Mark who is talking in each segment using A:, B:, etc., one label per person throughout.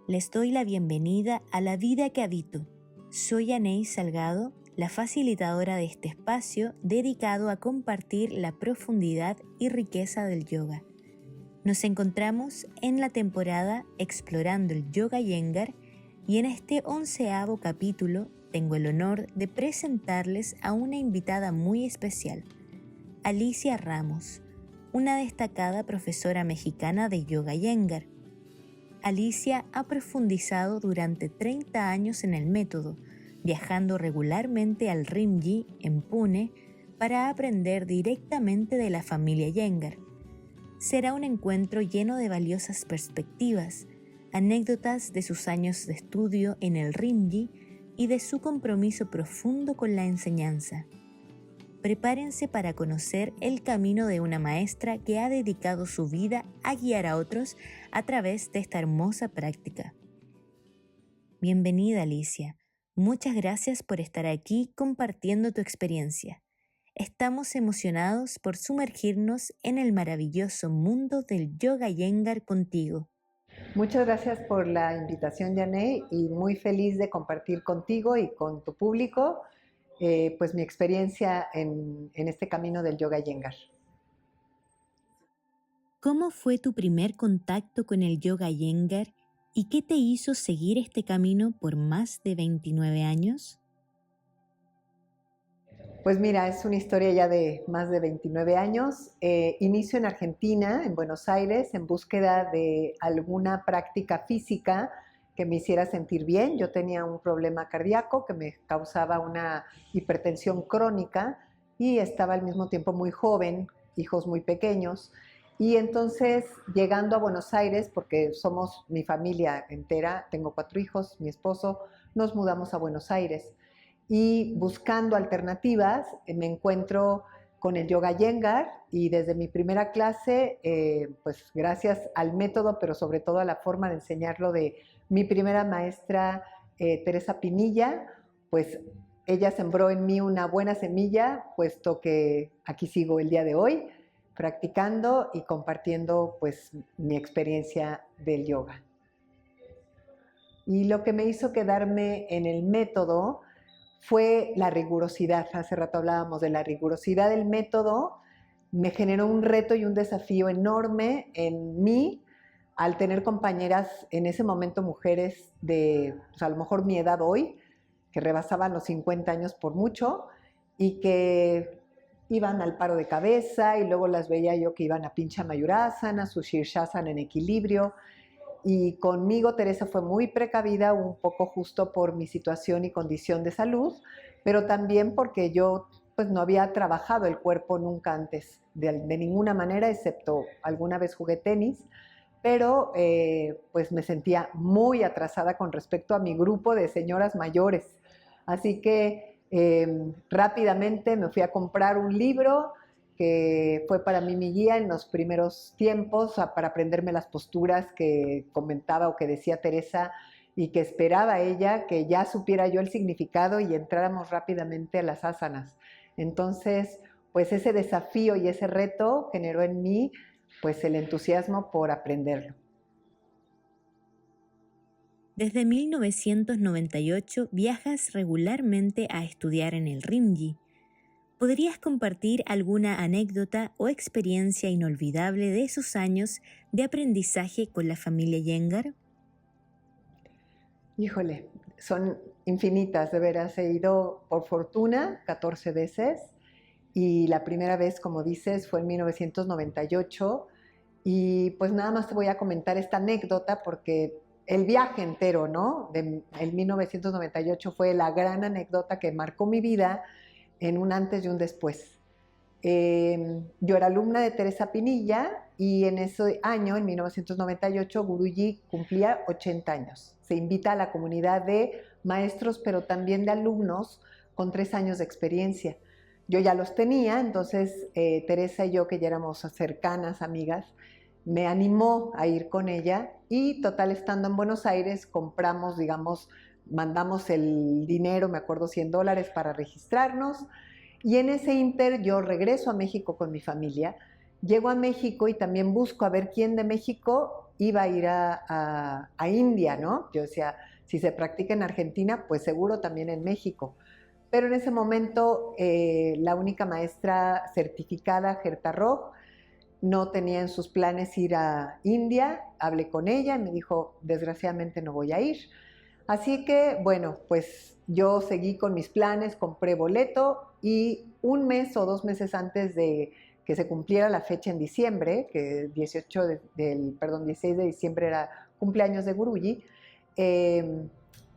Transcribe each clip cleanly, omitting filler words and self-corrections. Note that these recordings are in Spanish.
A: Les doy la bienvenida a La Vida que Habito. Soy Aney Salgado, la facilitadora de este espacio dedicado a compartir la profundidad y riqueza del yoga. Nos encontramos en la temporada Explorando el Yoga Iyengar y en este 11º capítulo tengo el honor de presentarles a una invitada muy especial, Alicia Ramos, una destacada profesora mexicana de Yoga Iyengar. Alicia ha profundizado durante 30 años en el método, viajando regularmente al Rimji, en Pune, para aprender directamente de la familia Iyengar. Será un encuentro lleno de valiosas perspectivas, anécdotas de sus años de estudio en el Rimji y de su compromiso profundo con la enseñanza. Prepárense para conocer el camino de una maestra que ha dedicado su vida a guiar a otros a través de esta hermosa práctica. Bienvenida, Alicia. Muchas gracias por estar aquí compartiendo tu experiencia. Estamos emocionados por sumergirnos en el maravilloso mundo del Yoga Iyengar contigo.
B: Muchas gracias por la invitación, Yaney, y muy feliz de compartir contigo y con tu público pues mi experiencia en este camino del Yoga Iyengar.
A: ¿Cómo fue tu primer contacto con el Yoga Iyengar y qué te hizo seguir este camino por más de 29 años?
B: Pues mira, es una historia ya de más de 29 años. Inicio en Argentina, en Buenos Aires, en búsqueda de alguna práctica física que me hiciera sentir bien. Yo tenía un problema cardíaco que me causaba una hipertensión crónica y estaba al mismo tiempo muy joven, hijos muy pequeños. Y entonces, llegando a Buenos Aires, porque somos mi familia entera, tengo 4 hijos, mi esposo, nos mudamos a Buenos Aires. Y buscando alternativas, me encuentro con el Yoga Iyengar y desde mi primera clase, pues gracias al método, pero sobre todo a la forma de enseñarlo de mi primera maestra, Teresa Pinilla, pues ella sembró en mí una buena semilla, puesto que aquí sigo el día de hoy, practicando y compartiendo pues mi experiencia del yoga. Y lo que me hizo quedarme en el método fue la rigurosidad. Hace rato hablábamos de la rigurosidad del método. Me generó un reto y un desafío enorme en mí al tener compañeras en ese momento, mujeres de pues a lo mejor mi edad hoy, que rebasaban los 50 años por mucho y que iban al paro de cabeza y luego las veía yo que iban a Pincha Mayurasana, su Shirshasana en equilibrio. Y conmigo Teresa fue muy precavida, un poco justo por mi situación y condición de salud, pero también porque yo pues no había trabajado el cuerpo nunca antes, de ninguna manera, excepto alguna vez jugué tenis, pero pues me sentía muy atrasada con respecto a mi grupo de señoras mayores. Así que rápidamente me fui a comprar un libro que fue para mí mi guía en los primeros tiempos para aprenderme las posturas que comentaba o que decía Teresa y que esperaba ella que ya supiera yo el significado y entráramos rápidamente a las asanas. Entonces, pues ese desafío y ese reto generó en mí pues el entusiasmo por aprenderlo.
A: Desde 1998 viajas regularmente a estudiar en el Rimji. ¿Podrías compartir alguna anécdota o experiencia inolvidable de esos años de aprendizaje con la familia Iyengar?
B: Híjole, son infinitas, de veras. He ido por fortuna 14 veces y la primera vez, como dices, fue en 1998 y pues nada más te voy a comentar esta anécdota porque el viaje entero, ¿no? De el 1998 fue la gran anécdota que marcó mi vida en un antes y un después. Yo era alumna de Teresa Pinilla y en ese año, en 1998, Guruji cumplía 80 años. Se invita a la comunidad de maestros, pero también de alumnos con 3 años de experiencia. Yo ya los tenía, entonces Teresa y yo, que ya éramos cercanas, amigas, me animó a ir con ella y total, estando en Buenos Aires, compramos, digamos, mandamos el dinero, me acuerdo, $100 para registrarnos. Y en ese inter yo regreso a México con mi familia llego a México y también busco a ver quién de México iba a ir a India, ¿no? Yo decía, si se practica en Argentina, pues seguro también en México. Pero en ese momento la única maestra certificada, Gerta Roch, no tenía en sus planes ir a India. Hablé con ella y me dijo, desgraciadamente no voy a ir. Así que, bueno, pues yo seguí con mis planes, compré boleto y un mes o 2 meses antes de que se cumpliera la fecha en diciembre, que 16 de diciembre era cumpleaños de Guruji,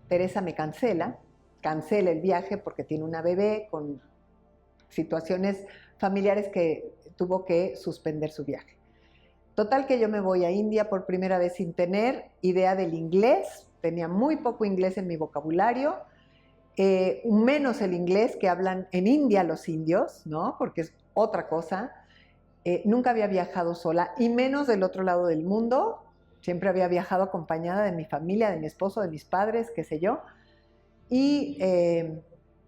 B: Teresa me cancela el viaje porque tiene una bebé con situaciones familiares que tuvo que suspender su viaje. Total que yo me voy a India por primera vez sin tener idea del inglés, tenía muy poco inglés en mi vocabulario, menos el inglés que hablan en India los indios, ¿no? Porque es otra cosa. Nunca había viajado sola y menos del otro lado del mundo. Siempre había viajado acompañada de mi familia, de mi esposo, de mis padres, qué sé yo. Y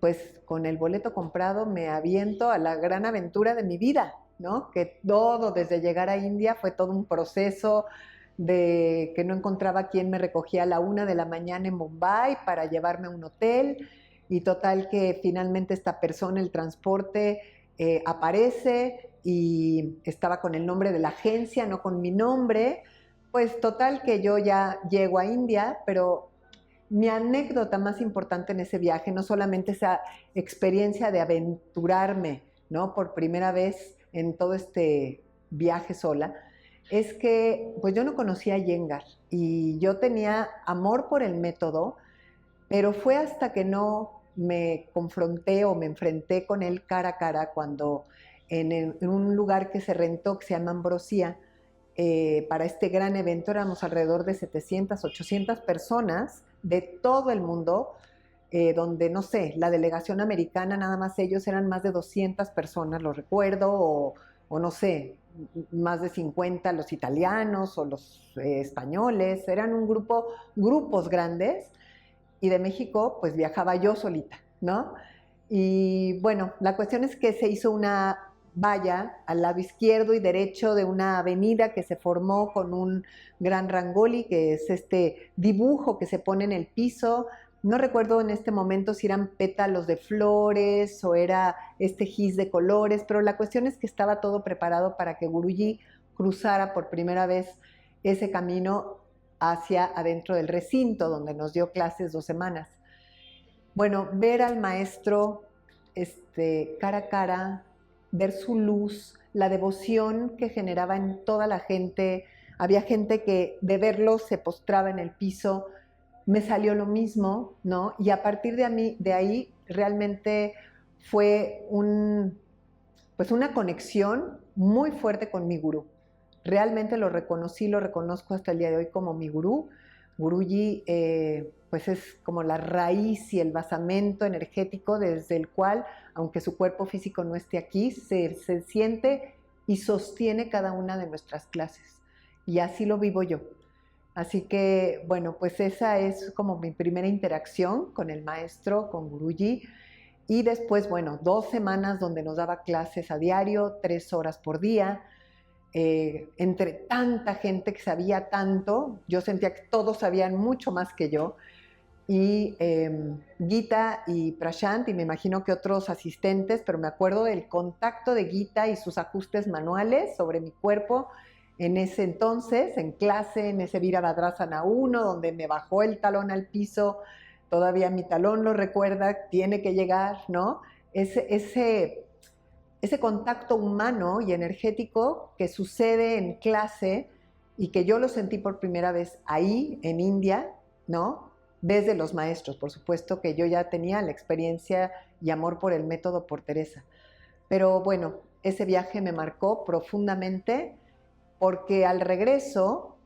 B: pues con el boleto comprado me aviento a la gran aventura de mi vida, ¿no? Que todo desde llegar a India fue todo un proceso de que no encontraba quién me recogía a la 1 de la mañana en Mumbai para llevarme a un hotel y total que finalmente esta persona, el transporte, aparece y estaba con el nombre de la agencia, no con mi nombre. Pues total que yo ya llego a India, pero mi anécdota más importante en ese viaje, no solamente esa experiencia de aventurarme, ¿no? Por primera vez en todo este viaje sola, es que pues yo no conocía a Iyengar y yo tenía amor por el método, pero fue hasta que no me confronté o me enfrenté con él cara a cara cuando en un lugar que se rentó que se llama Ambrosía, para este gran evento éramos alrededor de 700, 800 personas de todo el mundo, donde, no sé, la delegación americana, nada más ellos eran más de 200 personas, lo recuerdo, o no sé, más de 50 los italianos o los españoles, eran grupos grandes, y de México pues viajaba yo solita, ¿no? Y bueno, la cuestión es que se hizo una valla al lado izquierdo y derecho de una avenida que se formó con un gran rangoli, que es este dibujo que se pone en el piso. No recuerdo en este momento si eran pétalos de flores o era este gis de colores, pero la cuestión es que estaba todo preparado para que Guruji cruzara por primera vez ese camino hacia adentro del recinto donde nos dio clases 2 semanas. Bueno, ver al maestro cara a cara, ver su luz, la devoción que generaba en toda la gente. Había gente que de verlo se postraba en el piso. Me salió lo mismo, ¿no? Y a partir de ahí realmente fue pues una conexión muy fuerte con mi gurú. Realmente lo reconocí, lo reconozco hasta el día de hoy como mi gurú. Guruji pues es como la raíz y el basamento energético desde el cual, aunque su cuerpo físico no esté aquí, se siente y sostiene cada una de nuestras clases. Y así lo vivo yo. Así que, bueno, pues esa es como mi primera interacción con el maestro, con Guruji. Y después, bueno, 2 semanas donde nos daba clases a diario, 3 horas por día. Entre tanta gente que sabía tanto, yo sentía que todos sabían mucho más que yo. Y Gita y Prashant, y me imagino que otros asistentes, pero me acuerdo del contacto de Gita y sus ajustes manuales sobre mi cuerpo en ese entonces, en clase, en ese Virabhadrasana 1, donde me bajó el talón al piso, todavía mi talón lo recuerda, tiene que llegar, ¿no? Ese contacto humano y energético que sucede en clase y que yo lo sentí por primera vez ahí, en India, ¿no? Desde los maestros, por supuesto que yo ya tenía la experiencia y amor por el método por Teresa. Pero bueno, ese viaje me marcó profundamente porque al regreso,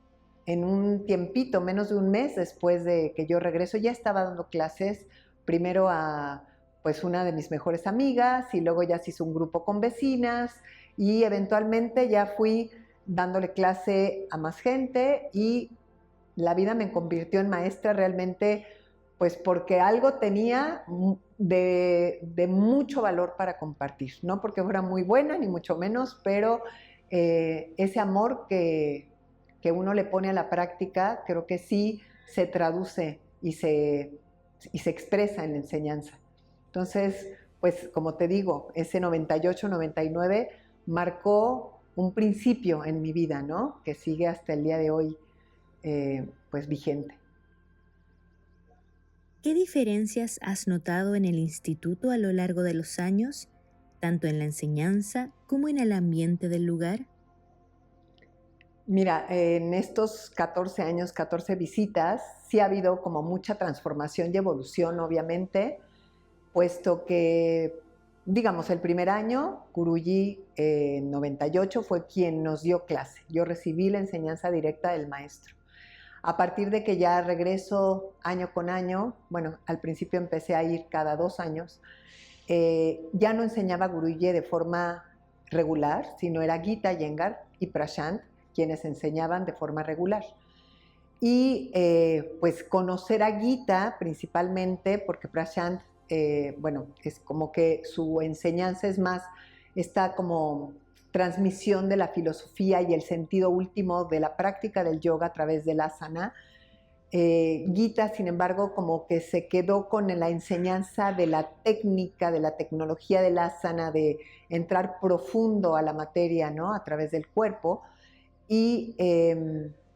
B: en un tiempito, menos de un mes después de que yo regreso, ya estaba dando clases primero a pues una de mis mejores amigas y luego ya se hizo un grupo con vecinas y eventualmente ya fui dándole clase a más gente y la vida me convirtió en maestra realmente pues porque algo tenía de mucho valor para compartir, no porque fuera muy buena ni mucho menos, pero ese amor que uno le pone a la práctica, creo que sí se traduce y se expresa en la enseñanza. Entonces, pues como te digo, ese 98, 99 marcó un principio en mi vida, ¿no? Que sigue hasta el día de hoy, pues vigente.
A: ¿Qué diferencias has notado en el instituto a lo largo de los años, tanto en la enseñanza como en el ambiente del lugar?
B: Mira, en estos 14 años, 14 visitas, sí ha habido como mucha transformación y evolución, obviamente, puesto que, digamos, el primer año, Guruji en 98 fue quien nos dio clase. Yo recibí la enseñanza directa del maestro. A partir de que ya regreso año con año, bueno, al principio empecé a ir cada 2 años, ya no enseñaba Guruji de forma regular, sino era Gita Iyengar y Prashant quienes enseñaban de forma regular. Y pues conocer a Gita principalmente, porque Prashant, bueno, es como que su enseñanza es más, esta como transmisión de la filosofía y el sentido último de la práctica del yoga a través del asana. Gita, sin embargo, como que se quedó con la enseñanza de la técnica, de la tecnología del asana, de entrar profundo a la materia, ¿no? A través del cuerpo. Y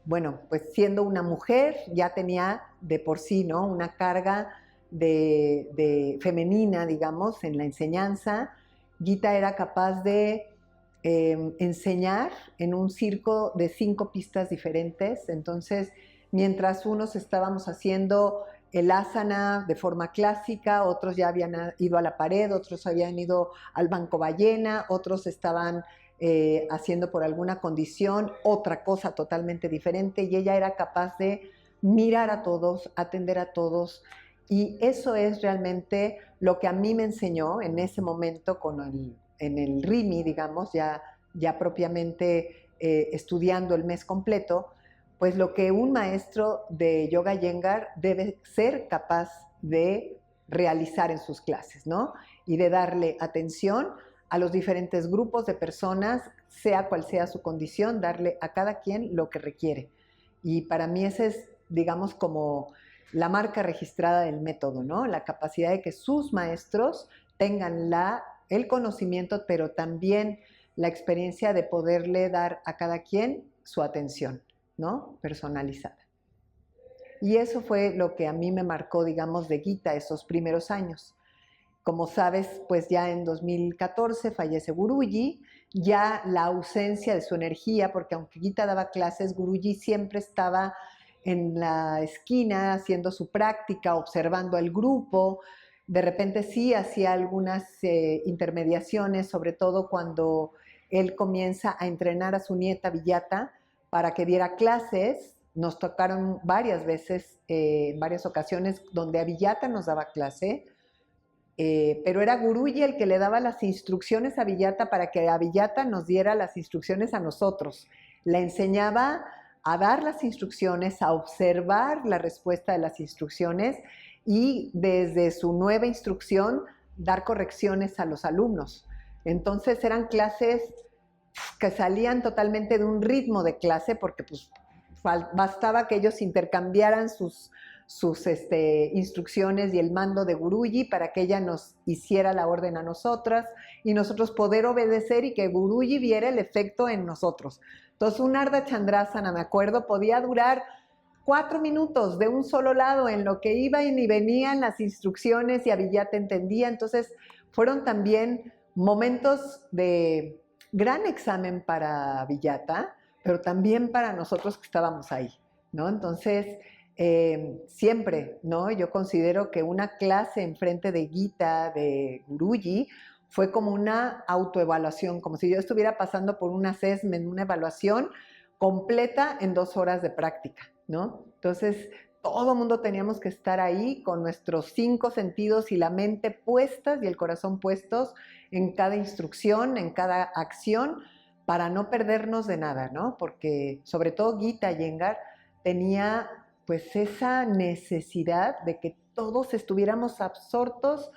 B: bueno, pues siendo una mujer ya tenía de por sí, ¿no? Una carga femenina, digamos, en la enseñanza. Gita era capaz de enseñar en un circo de 5 pistas diferentes. Entonces, mientras unos estábamos haciendo el asana de forma clásica, otros ya habían ido a la pared, otros habían ido al banco ballena, otros estaban haciendo por alguna condición otra cosa totalmente diferente, y ella era capaz de mirar a todos, atender a todos, y eso es realmente lo que a mí me enseñó en ese momento en el RIMI, digamos, ya propiamente estudiando el mes completo, pues lo que un maestro de yoga Iyengar debe ser capaz de realizar en sus clases, ¿no? Y de darle atención a los diferentes grupos de personas, sea cual sea su condición, darle a cada quien lo que requiere. Y para mí esa es, digamos, como la marca registrada del método, ¿no? La capacidad de que sus maestros tengan el conocimiento, pero también la experiencia de poderle dar a cada quien su atención, ¿no? Personalizada. Y eso fue lo que a mí me marcó, digamos, de Gita esos primeros años. Como sabes, pues ya en 2014 fallece Guruji, ya la ausencia de su energía, porque aunque Gita daba clases, Guruji siempre estaba en la esquina haciendo su práctica, observando al grupo. De repente sí hacía algunas intermediaciones, sobre todo cuando él comienza a entrenar a su nieta Villata para que diera clases. Nos tocaron varias veces, en varias ocasiones, donde a Villata nos daba clase. Pero era Guruji el que le daba las instrucciones a Villata para que a Villata nos diera las instrucciones a nosotros. La enseñaba a dar las instrucciones, a observar la respuesta de las instrucciones y desde su nueva instrucción dar correcciones a los alumnos. Entonces eran clases que salían totalmente de un ritmo de clase, porque pues bastaba que ellos intercambiaran sus instrucciones y el mando de Guruji para que ella nos hiciera la orden a nosotras y nosotros poder obedecer y que Guruji viera el efecto en nosotros. Entonces un Ardha Chandrasana, me acuerdo, podía durar 4 minutos de un solo lado en lo que iban y venían las instrucciones y Villata entendía. Entonces fueron también momentos de gran examen para Villata, pero también para nosotros que estábamos ahí, ¿no? Entonces, siempre, ¿no? Yo considero que una clase enfrente de Gita, de Guruji, fue como una autoevaluación, como si yo estuviera pasando por un assessment, una evaluación completa en 2 horas de práctica, ¿no? Entonces, todo el mundo teníamos que estar ahí con nuestros 5 sentidos y la mente puestas y el corazón puestos en cada instrucción, en cada acción, para no perdernos de nada, ¿no? Porque sobre todo Gita Iyengar tenía pues esa necesidad de que todos estuviéramos absortos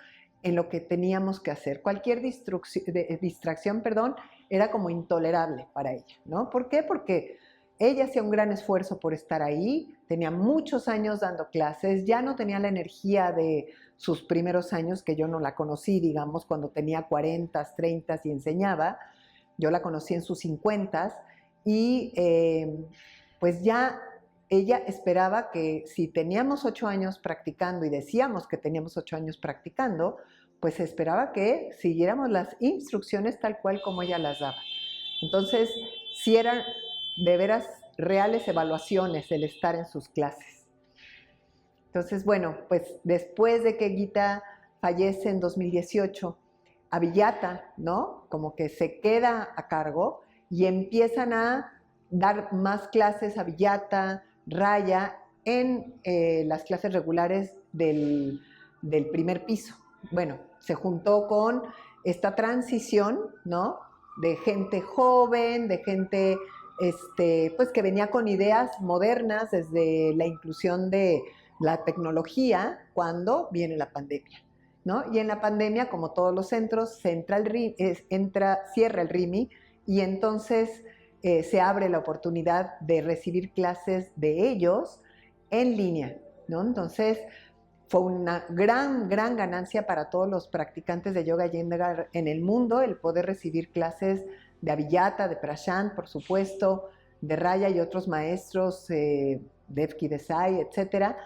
B: en lo que teníamos que hacer. Cualquier distracción, era como intolerable para ella, ¿no? ¿Por qué? Porque ella hacía un gran esfuerzo por estar ahí, tenía muchos años dando clases, ya no tenía la energía de sus primeros años, que yo no la conocí, digamos, cuando tenía 40, 30 y enseñaba. Yo la conocí en sus 50 y pues ya ella esperaba que si teníamos 8 años practicando y decíamos que teníamos 8 años practicando, pues esperaba que siguiéramos las instrucciones tal cual como ella las daba. Entonces, si eran de veras reales evaluaciones el estar en sus clases. Entonces, bueno, pues después de que Gita fallece en 2018, Abhijata, ¿no? Como que se queda a cargo y empiezan a dar más clases a Abhijata, Raya, en las clases regulares del primer piso. Bueno, se juntó con esta transición, ¿no? De gente joven, de gente pues que venía con ideas modernas desde la inclusión de la tecnología cuando viene la pandemia, ¿no? Y en la pandemia, como todos los centros, cierra el RIMI y entonces se abre la oportunidad de recibir clases de ellos en línea, ¿no? Entonces, fue una gran ganancia para todos los practicantes de yoga Iyengar en el mundo el poder recibir clases de Abhijata, de Prashant, por supuesto, de Raya y otros maestros, Devki Desai, etcétera,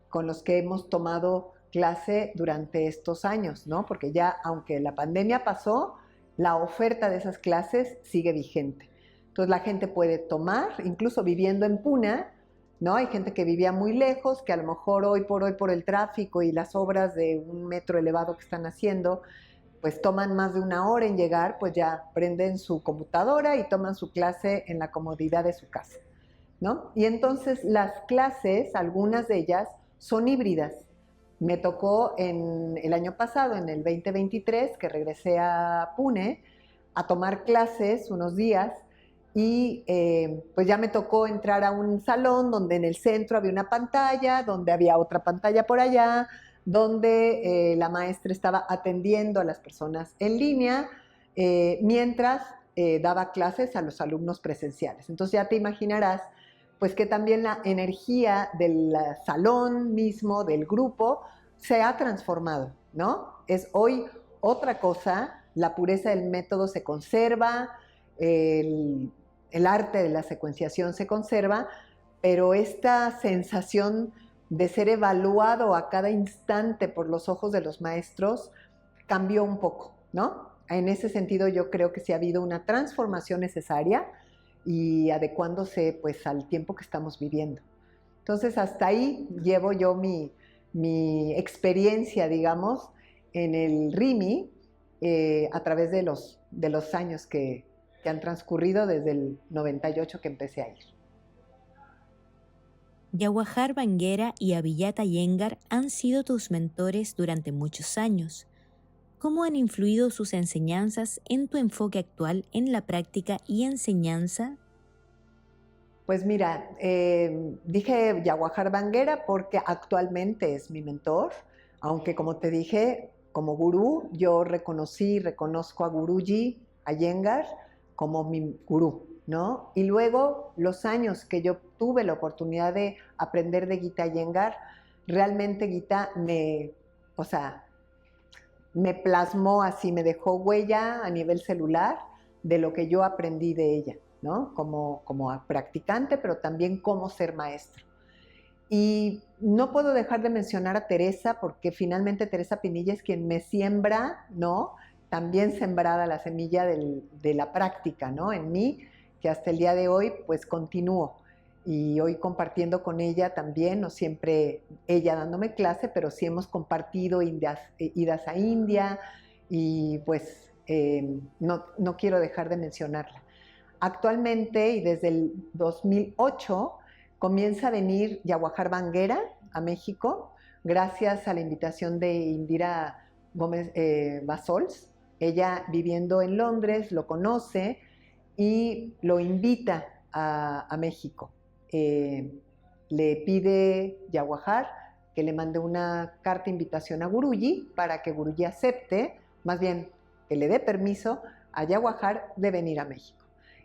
B: con los que hemos tomado clase durante estos años, ¿no? Porque ya, aunque la pandemia pasó, la oferta de esas clases sigue vigente. Entonces la gente puede tomar, incluso viviendo en Pune, ¿no? Hay gente que vivía muy lejos, que a lo mejor hoy por el tráfico y las obras de un metro elevado que están haciendo, pues toman más de una hora en llegar, pues ya prenden su computadora y toman su clase en la comodidad de su casa, ¿no? Y entonces las clases, algunas de ellas, son híbridas. Me tocó en el año pasado, en el 2023, que regresé a Pune a tomar clases unos días y pues ya me tocó entrar a un salón donde en el centro había una pantalla, donde había otra pantalla por allá, donde la maestra estaba atendiendo a las personas en línea mientras daba clases a los alumnos presenciales. Entonces ya te imaginarás pues que también la energía del salón mismo, del grupo, se ha transformado, ¿no? Es hoy otra cosa, la pureza del método se conserva, el arte de la secuenciación se conserva, pero esta sensación de ser evaluado a cada instante por los ojos de los maestros cambió un poco, ¿no? En ese sentido yo creo que sí ha habido una transformación necesaria y adecuándose pues al tiempo que estamos viviendo. Entonces hasta ahí llevo yo mi experiencia, digamos, en el RIMI a través de los años que han transcurrido desde el 98 que empecé a ir.
A: Jawahar Banguera y Abhijata Iyengar han sido tus mentores durante muchos años. ¿Cómo han influido sus enseñanzas en tu enfoque actual en la práctica y enseñanza?
B: Pues mira, dije Jawahar Banguera porque actualmente es mi mentor, aunque como te dije, como gurú, yo reconozco a Guruji Iyengar como mi gurú, ¿no? Y luego los años que yo tuve la oportunidad de aprender de Gita Iyengar, realmente Gita me plasmó así, me dejó huella a nivel celular de lo que yo aprendí de ella, ¿no? Como practicante, pero también como ser maestro. Y no puedo dejar de mencionar a Teresa, porque finalmente Teresa Pinilla es quien me siembra, ¿no? También sembrada la semilla de la práctica, ¿no? En mí, que hasta el día de hoy, pues continúo. Y hoy compartiendo con ella también, no siempre ella dándome clase, pero sí hemos compartido idas a India y pues no quiero dejar de mencionarla. Actualmente y desde el 2008 comienza a venir Jawahar Banguera a México gracias a la invitación de Indira Gómez Basols. Ella viviendo en Londres lo conoce y lo invita a México. Le pide Jawahar que le mande una carta de invitación a Guruji para que Guruji acepte, más bien que le dé permiso a Yaguajar de venir a México.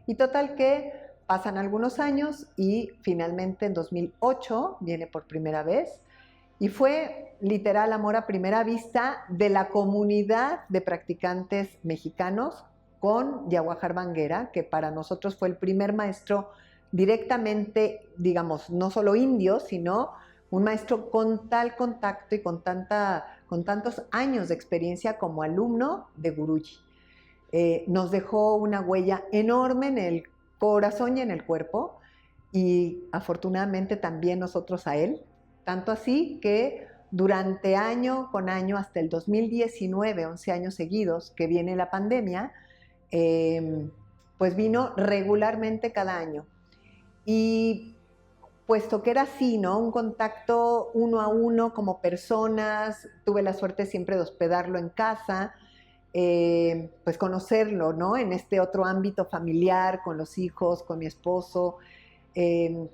B: Y total que pasan algunos años y finalmente en 2008 viene por primera vez y fue literal amor a primera vista de la comunidad de practicantes mexicanos con Yaguajar Banguera, que para nosotros fue el primer maestro directamente, digamos, no solo indio, sino un maestro con tal contacto y con tantos años de experiencia como alumno de Guruji. Nos dejó una huella enorme en el corazón y en el cuerpo, y afortunadamente también nosotros a él, tanto así que durante año con año, hasta el 2019, 11 años seguidos, que viene la pandemia, pues vino regularmente cada año. Y puesto que era así, ¿no? Un contacto uno a uno como personas, tuve la suerte siempre de hospedarlo en casa, pues conocerlo, ¿no? En este otro ámbito familiar, con los hijos, con mi esposo,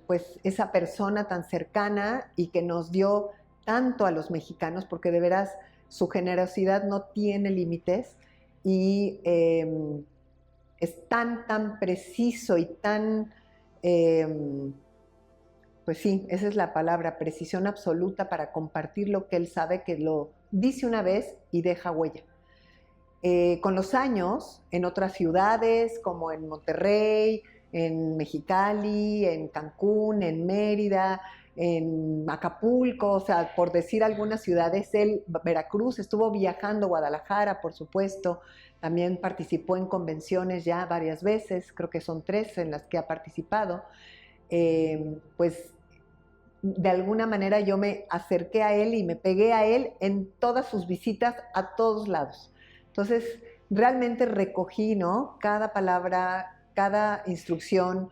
B: pues esa persona tan cercana y que nos dio tanto a los mexicanos, porque de veras su generosidad no tiene límites y es tan preciso y tan, pues sí, esa es la palabra, precisión absoluta para compartir lo que él sabe, que lo dice una vez y deja huella. Con los años, en otras ciudades como en Monterrey, en Mexicali, en Cancún, en Mérida, en Acapulco, o sea, por decir algunas ciudades, él, Veracruz, estuvo viajando, Guadalajara, por supuesto, también participó en convenciones ya varias veces, creo que son 3 en las que ha participado, pues de alguna manera yo me acerqué a él y me pegué a él en todas sus visitas a todos lados. Entonces, realmente recogí, ¿no? Cada palabra, cada instrucción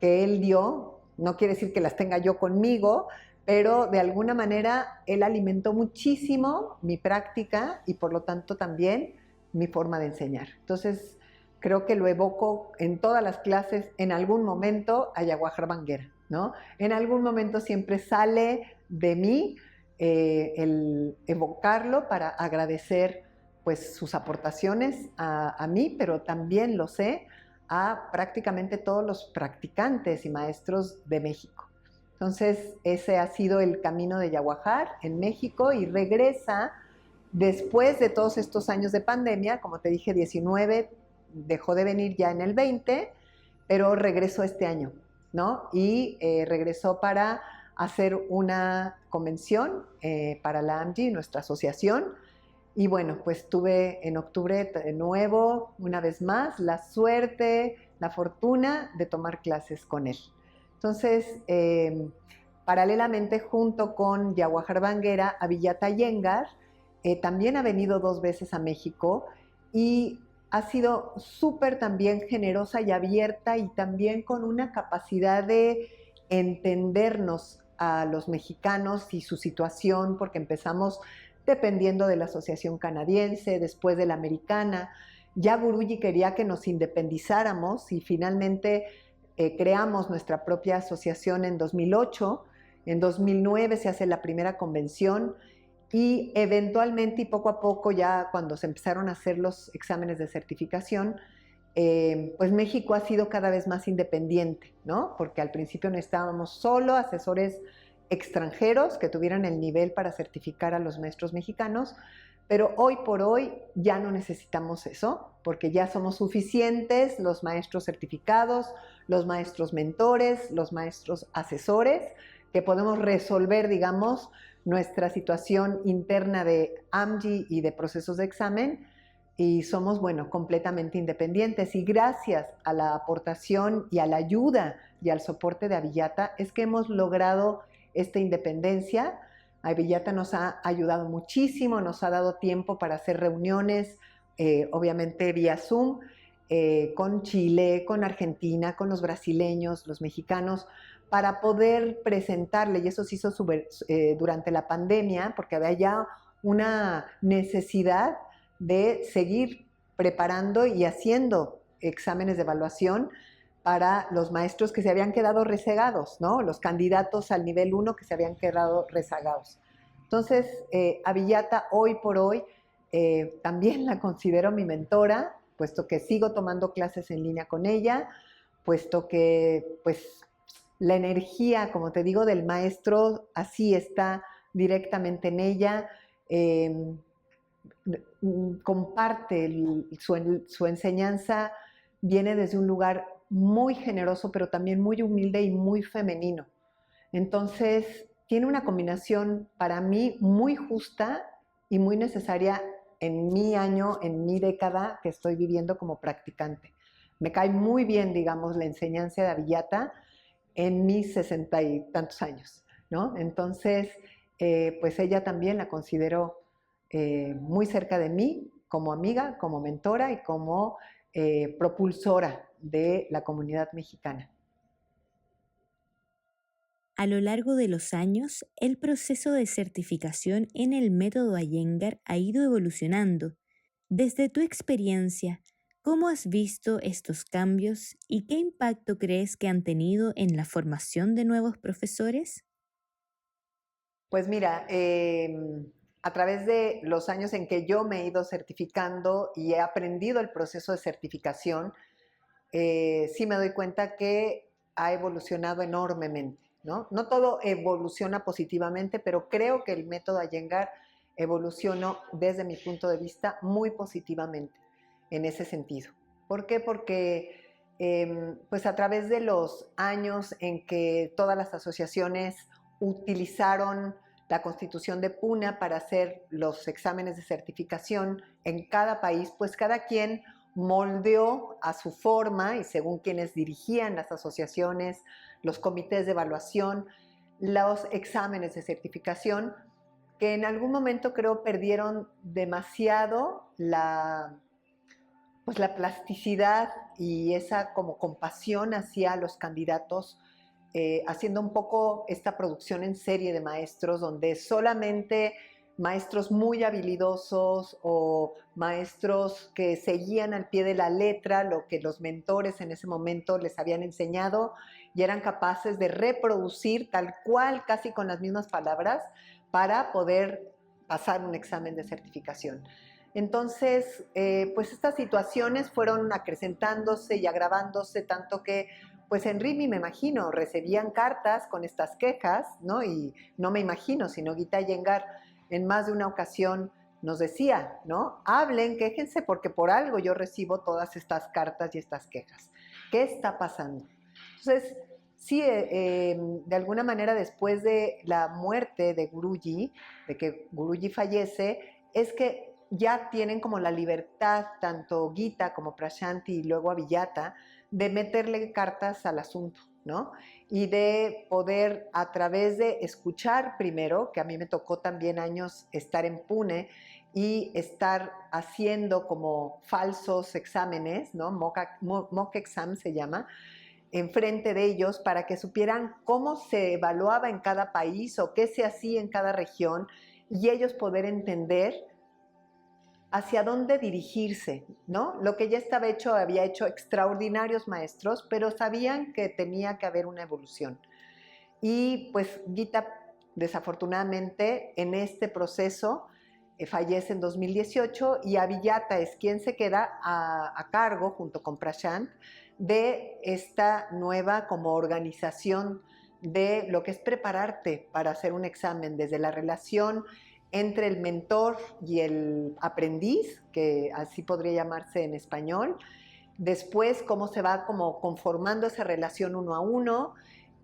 B: que él dio, no quiere decir que las tenga yo conmigo, pero de alguna manera él alimentó muchísimo mi práctica y por lo tanto también mi forma de enseñar. Entonces, creo que lo evoco en todas las clases en algún momento a Yaguajar Banguera, ¿no? En algún momento siempre sale de mí el evocarlo para agradecer pues sus aportaciones a mí, pero también lo sé a prácticamente todos los practicantes y maestros de México. Entonces, ese ha sido el camino de Yaguajar en México y regresa después de todos estos años de pandemia, como te dije, 19, dejó de venir ya en el 20, pero regresó este año, ¿no? Y regresó para hacer una convención para la AMGI, nuestra asociación. Y bueno, pues tuve en octubre de nuevo, una vez más, la suerte, la fortuna de tomar clases con él. Entonces, paralelamente, junto con Yaguajar Banguera, Abhijata Iyengar también ha venido 2 veces a México y ha sido súper también generosa y abierta y también con una capacidad de entendernos a los mexicanos y su situación, porque empezamos dependiendo de la asociación canadiense, después de la americana. Ya Guruji quería que nos independizáramos y finalmente creamos nuestra propia asociación en 2008. En 2009 se hace la primera convención y eventualmente y poco a poco, ya cuando se empezaron a hacer los exámenes de certificación, pues México ha sido cada vez más independiente, ¿no? Porque al principio necesitábamos solo asesores extranjeros que tuvieran el nivel para certificar a los maestros mexicanos, pero hoy por hoy ya no necesitamos eso, porque ya somos suficientes los maestros certificados, los maestros mentores, los maestros asesores, que podemos resolver, digamos, nuestra situación interna de AMGI y de procesos de examen, y somos, bueno, completamente independientes. Y gracias a la aportación y a la ayuda y al soporte de Abhijata es que hemos logrado esta independencia. Abhijata nos ha ayudado muchísimo, nos ha dado tiempo para hacer reuniones, obviamente vía Zoom, con Chile, con Argentina, con los brasileños, los mexicanos, para poder presentarle, y eso se hizo durante la pandemia, porque había ya una necesidad de seguir preparando y haciendo exámenes de evaluación para los maestros que se habían quedado rezagados, ¿no? Los candidatos al nivel 1 que se habían quedado rezagados. Entonces, Abhijata hoy por hoy también la considero mi mentora, puesto que sigo tomando clases en línea con ella, puesto que pues la energía, como te digo, del maestro así está directamente en ella. Comparte su enseñanza, viene desde un lugar muy generoso, pero también muy humilde y muy femenino. Entonces, tiene una combinación para mí muy justa y muy necesaria en mi año, en mi década que estoy viviendo como practicante. Me cae muy bien, digamos, la enseñanza de Abiyata en mis 60 y tantos años, ¿no? Entonces, pues ella también la considero muy cerca de mí como amiga, como mentora y como propulsora de la comunidad mexicana.
A: A lo largo de los años, el proceso de certificación en el método Iyengar ha ido evolucionando. Desde tu experiencia, ¿cómo has visto estos cambios y qué impacto crees que han tenido en la formación de nuevos profesores?
B: Pues mira, a través de los años en que yo me he ido certificando y he aprendido el proceso de certificación, sí me doy cuenta que ha evolucionado enormemente, ¿no? No todo evoluciona positivamente, pero creo que el método Iyengar evolucionó desde mi punto de vista muy positivamente en ese sentido. ¿Por qué? Porque pues a través de los años en que todas las asociaciones utilizaron la Constitución de Puna para hacer los exámenes de certificación en cada país, pues cada quien moldeó a su forma y según quienes dirigían las asociaciones, los comités de evaluación, los exámenes de certificación, que en algún momento creo perdieron demasiado pues la plasticidad y esa como compasión hacia los candidatos, haciendo un poco esta producción en serie de maestros donde solamente maestros muy habilidosos o maestros que seguían al pie de la letra lo que los mentores en ese momento les habían enseñado y eran capaces de reproducir tal cual, casi con las mismas palabras, para poder pasar un examen de certificación. Entonces, pues estas situaciones fueron acrecentándose y agravándose tanto que, pues en RIMI me imagino, recibían cartas con estas quejas, ¿no? Y no me imagino, sino Gita Iyengar en más de una ocasión nos decía, ¿no? Hablen, quéjense, porque por algo yo recibo todas estas cartas y estas quejas. ¿Qué está pasando? Entonces, sí, de alguna manera después de la muerte de Guruji, de que Guruji fallece, es que ya tienen como la libertad, tanto Gita como Prashanti y luego Abiyata, de meterle cartas al asunto, ¿no? Y de poder a través de escuchar primero, que a mí me tocó también años estar en Pune y estar haciendo como falsos exámenes, ¿no? Mock exam se llama, enfrente de ellos para que supieran cómo se evaluaba en cada país o qué se hacía en cada región y ellos poder entender hacia dónde dirigirse, ¿no? Lo que ya estaba hecho, había hecho extraordinarios maestros, pero sabían que tenía que haber una evolución. Y pues Gita, desafortunadamente, en este proceso fallece en 2018 y Abiyata es quien se queda a cargo, junto con Prashant, de esta nueva como organización de lo que es prepararte para hacer un examen, desde la relación entre el mentor y el aprendiz, que así podría llamarse en español, después cómo se va como conformando esa relación uno a uno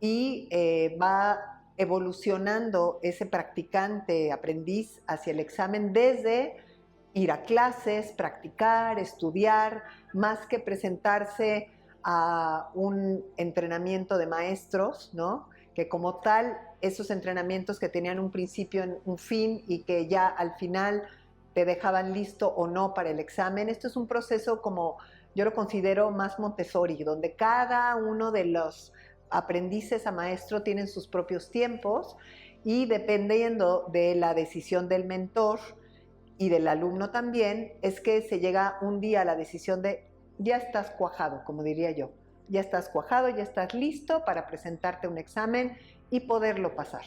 B: y va evolucionando ese practicante aprendiz hacia el examen desde ir a clases, practicar, estudiar, más que presentarse a un entrenamiento de maestros, ¿no? Que como tal, esos entrenamientos que tenían un principio, un fin y que ya al final te dejaban listo o no para el examen. Esto es un proceso como yo lo considero más Montessori, donde cada uno de los aprendices a maestro tienen sus propios tiempos y dependiendo de la decisión del mentor y del alumno también, es que se llega un día a la decisión de ya estás cuajado, como diría yo, ya estás cuajado, ya estás listo para presentarte un examen y poderlo pasar.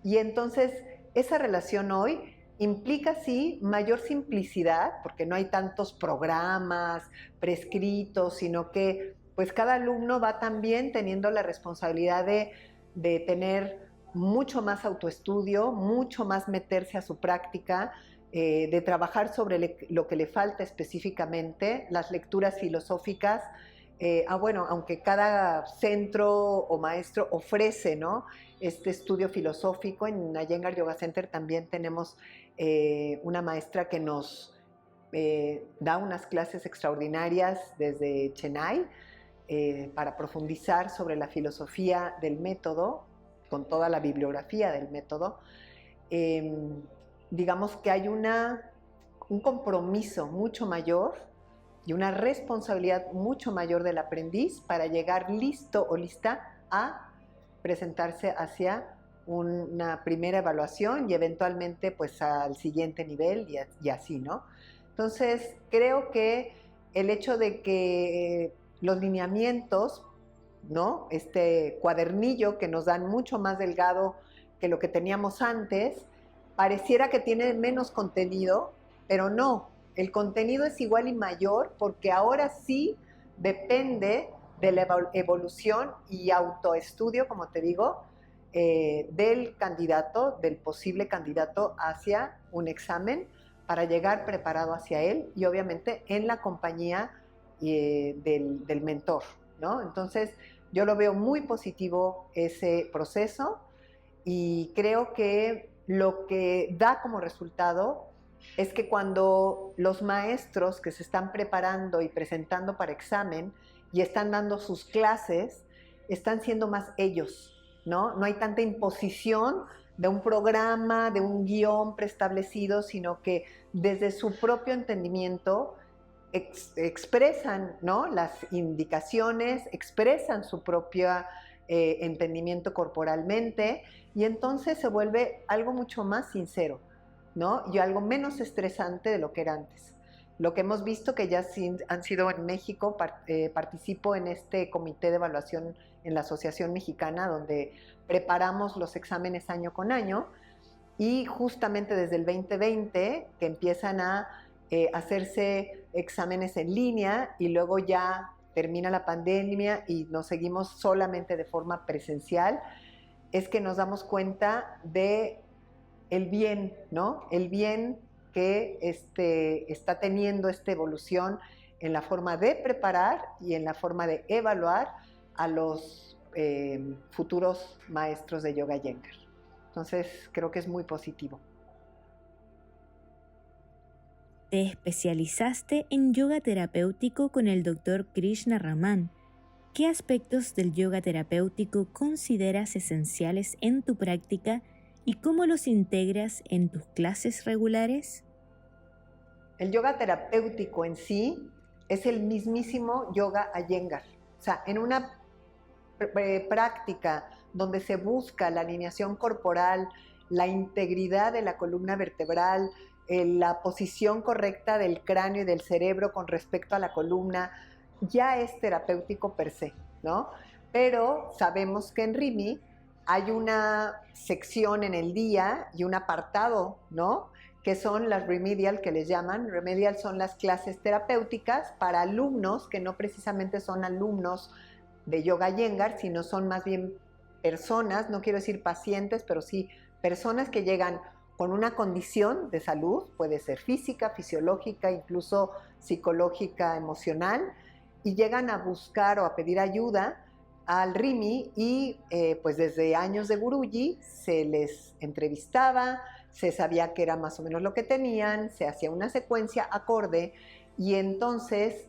B: Y entonces esa relación hoy Implica, sí, mayor simplicidad, porque no hay tantos programas prescritos, sino que pues cada alumno va también teniendo la responsabilidad de tener mucho más autoestudio, mucho más meterse a su práctica, de trabajar sobre lo que le falta específicamente, las lecturas filosóficas. Bueno, aunque cada centro o maestro ofrece, ¿no?, este estudio filosófico, en Iyengar Yoga Center también tenemos una maestra que nos da unas clases extraordinarias desde Chennai para profundizar sobre la filosofía del método, con toda la bibliografía del método. Digamos que hay un compromiso mucho mayor y una responsabilidad mucho mayor del aprendiz para llegar listo o lista a presentarse hacia una primera evaluación y eventualmente pues al siguiente nivel y así, ¿no? Entonces creo que el hecho de que los lineamientos, ¿no?, este cuadernillo que nos dan mucho más delgado que lo que teníamos antes, pareciera que tiene menos contenido, pero no, el contenido es igual y mayor porque ahora sí depende de la evolución y autoestudio, como te digo, del candidato, del posible candidato hacia un examen para llegar preparado hacia él y obviamente en la compañía del mentor, ¿no? Entonces yo lo veo muy positivo ese proceso y creo que lo que da como resultado es que cuando los maestros que se están preparando y presentando para examen y están dando sus clases, están siendo más ellos, ¿no? No hay tanta imposición de un programa, de un guión preestablecido, sino que desde su propio entendimiento expresan, ¿no?, las indicaciones, expresan su propio entendimiento corporalmente y entonces se vuelve algo mucho más sincero, ¿no?, y algo menos estresante de lo que era antes. Lo que hemos visto que ya han sido en México, participo en este comité de evaluación en la Asociación Mexicana, donde preparamos los exámenes año con año, y justamente desde el 2020 que empiezan a hacerse exámenes en línea y luego ya termina la pandemia y nos seguimos solamente de forma presencial, es que nos damos cuenta de el bien, ¿no? El bien que está teniendo esta evolución en la forma de preparar y en la forma de evaluar a los futuros maestros de Yoga Iyengar. Entonces, creo que es muy positivo.
A: Te especializaste en yoga terapéutico con el Dr. Krishna Raman. ¿Qué aspectos del yoga terapéutico consideras esenciales en tu práctica y cómo los integras en tus clases regulares?
B: El yoga terapéutico en sí es el mismísimo yoga Iyengar. O sea, en una práctica donde se busca la alineación corporal, la integridad de la columna vertebral, la posición correcta del cráneo y del cerebro con respecto a la columna, ya es terapéutico per se, ¿no? Pero sabemos que en Rimi hay una sección en el día y un apartado, ¿no?, que son las remedial, que les llaman. Remedial son las clases terapéuticas para alumnos que no precisamente son alumnos de Yoga Iyengar, sino son más bien personas, no quiero decir pacientes, pero sí personas que llegan con una condición de salud, puede ser física, fisiológica, incluso psicológica, emocional, y llegan a buscar o a pedir ayuda al Rimi y pues desde años de Guruji se les entrevistaba, se sabía que era más o menos lo que tenían, se hacía una secuencia acorde y entonces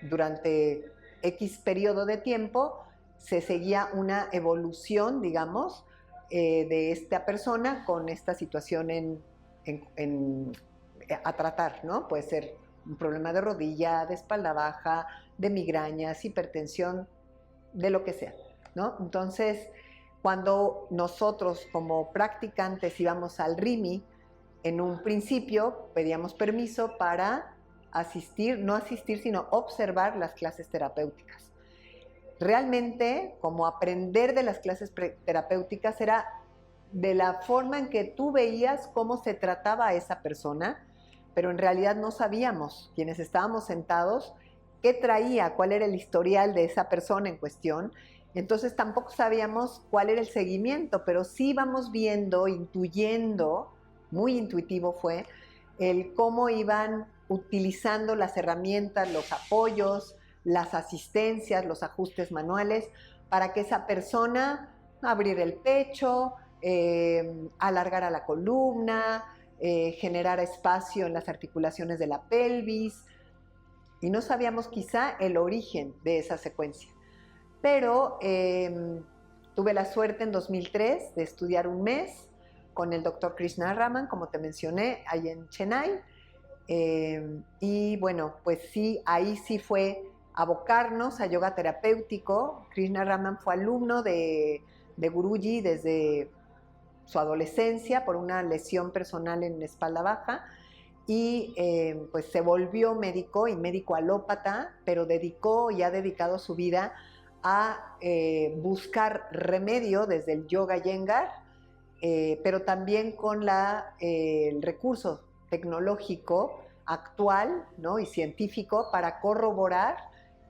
B: durante X periodo de tiempo se seguía una evolución, digamos, de esta persona con esta situación a tratar, ¿no? Puede ser un problema de rodilla, de espalda baja, de migrañas, hipertensión, de lo que sea, ¿no? Entonces, cuando nosotros como practicantes íbamos al Rimi, en un principio pedíamos permiso para asistir, no asistir, sino observar las clases terapéuticas. Realmente, como aprender de las clases terapéuticas era de la forma en que tú veías cómo se trataba a esa persona, pero en realidad no sabíamos, quienes estábamos sentados, qué traía, cuál era el historial de esa persona en cuestión. Entonces tampoco sabíamos cuál era el seguimiento, pero sí íbamos viendo, intuyendo, muy intuitivo fue, el cómo iban utilizando las herramientas, los apoyos, las asistencias, los ajustes manuales, para que esa persona abriera el pecho, alargara la columna, generara espacio en las articulaciones de la pelvis, y no sabíamos quizá el origen de esa secuencia. Pero tuve la suerte en 2003 de estudiar un mes con el doctor Krishna Raman, como te mencioné, ahí en Chennai. Y bueno, pues sí, ahí sí fue abocarnos a yoga terapéutico. Krishna Raman fue alumno de Guruji desde su adolescencia por una lesión personal en la espalda baja, y pues se volvió médico y médico alópata, pero dedicó y ha dedicado su vida a buscar remedio desde el yoga Iyengar, pero también con el recurso tecnológico actual, ¿no?, y científico para corroborar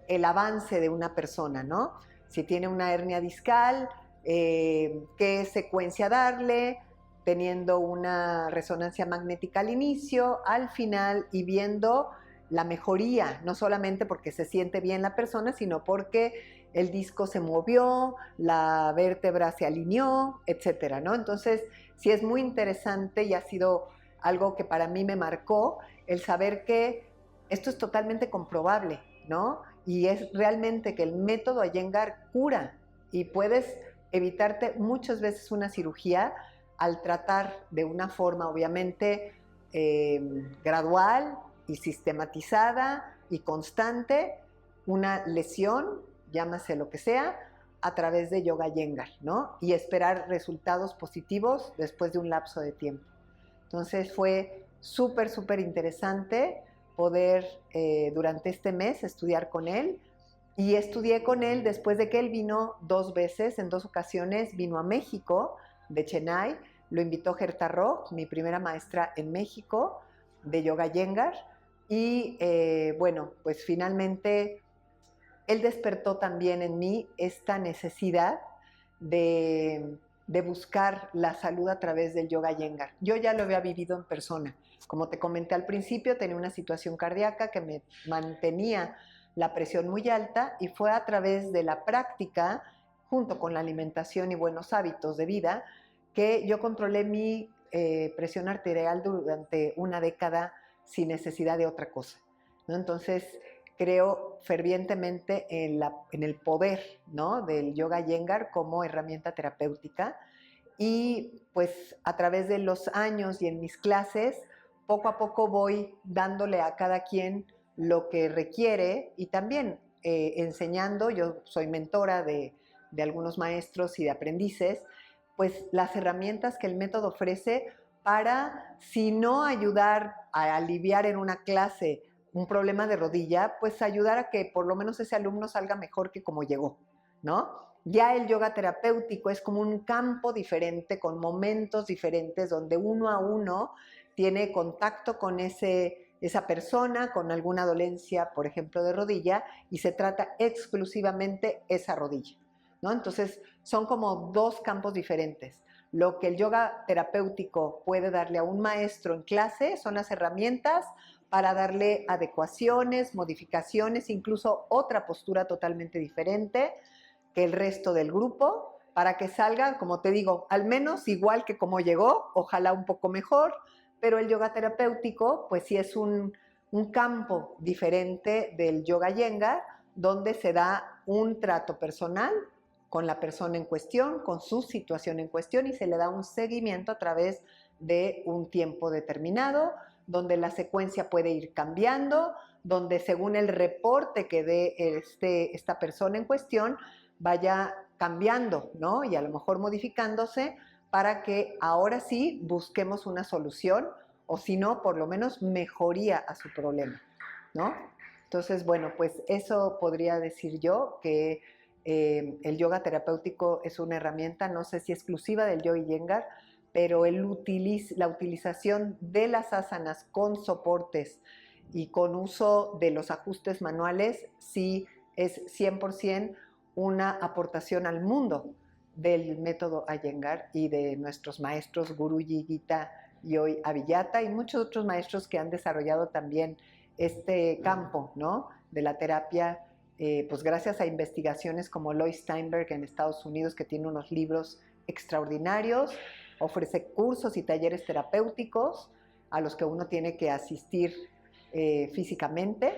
B: el avance de una persona, ¿no? Si tiene una hernia discal, qué secuencia darle, teniendo una resonancia magnética al inicio, al final, y viendo la mejoría, no solamente porque se siente bien la persona, sino porque el disco se movió, la vértebra se alineó, etcétera, ¿no? Entonces, sí es muy interesante y ha sido algo que para mí me marcó el saber que esto es totalmente comprobable, ¿no? Y es realmente que el método Iyengar cura y puedes evitarte muchas veces una cirugía al tratar de una forma obviamente gradual y sistematizada y constante una lesión, llámase lo que sea, a través de yoga Iyengar, ¿no? Y esperar resultados positivos después de un lapso de tiempo. Entonces fue súper, súper interesante poder durante este mes estudiar con él. Y estudié con él después de que él vino 2 veces, en 2 ocasiones vino a México, de Chennai, lo invitó Gerta Rock, mi primera maestra en México de yoga Iyengar, y bueno, pues finalmente él despertó también en mí esta necesidad de buscar la salud a través del yoga Iyengar. Yo ya lo había vivido en persona. Como te comenté al principio, tenía una situación cardíaca que me mantenía la presión muy alta, y fue a través de la práctica, junto con la alimentación y buenos hábitos de vida, que yo controlé mi presión arterial durante una década sin necesidad de otra cosa, ¿no? Entonces, creo fervientemente en el poder, ¿no?, del yoga Iyengar como herramienta terapéutica. Y pues a través de los años y en mis clases, poco a poco voy dándole a cada quien lo que requiere, y también enseñando. Yo soy mentora de algunos maestros y de aprendices, pues las herramientas que el método ofrece para, si no ayudar a aliviar en una clase un problema de rodilla, pues ayudar a que por lo menos ese alumno salga mejor que como llegó, ¿no? Ya el yoga terapéutico es como un campo diferente, con momentos diferentes, donde uno a uno tiene contacto con esa persona con alguna dolencia, por ejemplo, de rodilla, y se trata exclusivamente esa rodilla, ¿no? Entonces, son como 2 campos diferentes. Lo que el yoga terapéutico puede darle a un maestro en clase son las herramientas para darle adecuaciones, modificaciones, incluso otra postura totalmente diferente que el resto del grupo, para que salga, como te digo, al menos igual que como llegó, ojalá un poco mejor. Pero el yoga terapéutico, pues sí es un campo diferente del yoga Iyengar, donde se da un trato personal con la persona en cuestión, con su situación en cuestión, y se le da un seguimiento a través de un tiempo determinado, donde la secuencia puede ir cambiando, donde según el reporte que dé esta persona en cuestión, vaya cambiando, ¿no? Y a lo mejor modificándose, para que ahora sí busquemos una solución, o si no, por lo menos mejoría a su problema, ¿no? Entonces, bueno, pues eso podría decir yo, que El yoga terapéutico es una herramienta, no sé si exclusiva del yoga Iyengar, pero la utilización de las asanas con soportes y con uso de los ajustes manuales sí es 100% una aportación al mundo del método Iyengar y de nuestros maestros Guruji, Gita y hoy Abhijata y muchos otros maestros que han desarrollado también este campo, ¿no?, de la terapia, pues gracias a investigaciones como Lois Steinberg en Estados Unidos, que tiene unos libros extraordinarios, ofrece cursos y talleres terapéuticos a los que uno tiene que asistir físicamente,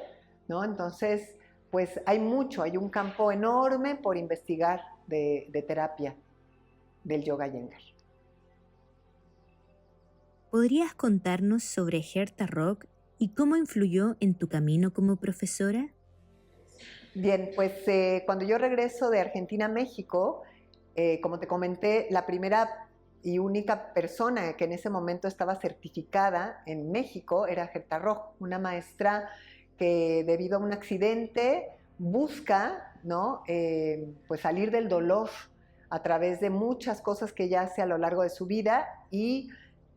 B: ¿no? Entonces, pues hay un campo enorme por investigar de terapia del yoga Iyengar.
A: ¿Podrías contarnos sobre Herta Rock y cómo influyó en tu camino como profesora?
B: Bien, pues cuando yo regreso de Argentina a México, como te comenté, la primera y única persona que en ese momento estaba certificada en México era Herta Rock, una maestra que debido a un accidente busca, ¿no?, pues salir del dolor a través de muchas cosas que ella hace a lo largo de su vida y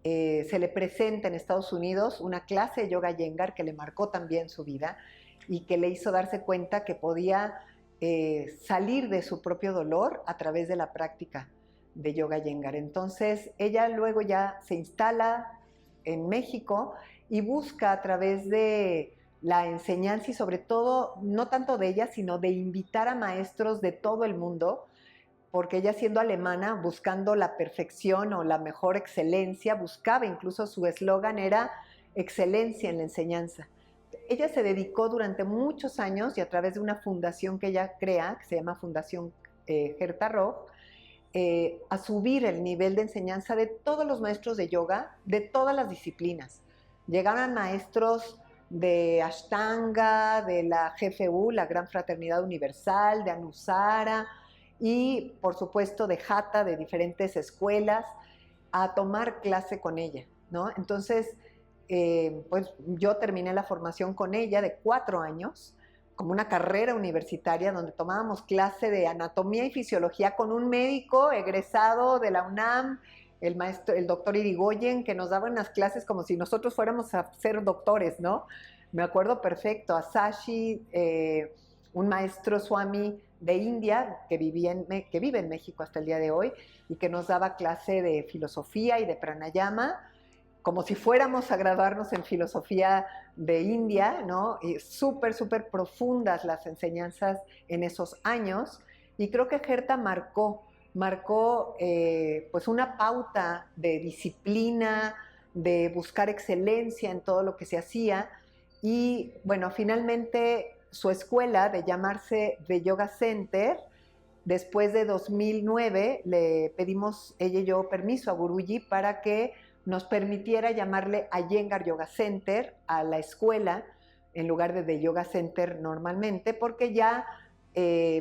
B: se le presenta en Estados Unidos una clase de yoga Iyengar que le marcó también su vida y que le hizo darse cuenta que podía salir de su propio dolor a través de la práctica de yoga Iyengar. Entonces ella luego ya se instala en México y busca a través de la enseñanza y sobre todo, no tanto de ella, sino de invitar a maestros de todo el mundo, porque ella siendo alemana, buscando la perfección o la mejor excelencia, buscaba, incluso su eslogan era excelencia en la enseñanza. Ella se dedicó durante muchos años y a través de una fundación que ella crea, que se llama Fundación Herta Rock, a subir el nivel de enseñanza de todos los maestros de yoga, de todas las disciplinas. Llegaban maestros de Ashtanga, de la GFU, la Gran Fraternidad Universal, de Anusara y por supuesto de Hatha, de diferentes escuelas, a tomar clase con ella, ¿no? Entonces, pues yo terminé la formación con ella de 4 años, como una carrera universitaria donde tomábamos clase de anatomía y fisiología con un médico egresado de la UNAM, el doctor Irigoyen, que nos daba unas clases como si nosotros fuéramos a ser doctores, ¿no? Me acuerdo perfecto, a Sashi, un maestro Swami de India que vive en México hasta el día de hoy y que nos daba clase de filosofía y de pranayama, como si fuéramos a graduarnos en filosofía de India, ¿no? Y súper, súper profundas las enseñanzas en esos años. Y creo que Herta marcó pues una pauta de disciplina, de buscar excelencia en todo lo que se hacía. Y bueno, finalmente su escuela de llamarse The Yoga Center, después de 2009 le pedimos ella y yo permiso a Guruji para que nos permitiera llamarle Iyengar Yoga Center a la escuela en lugar de The Yoga Center normalmente, porque ya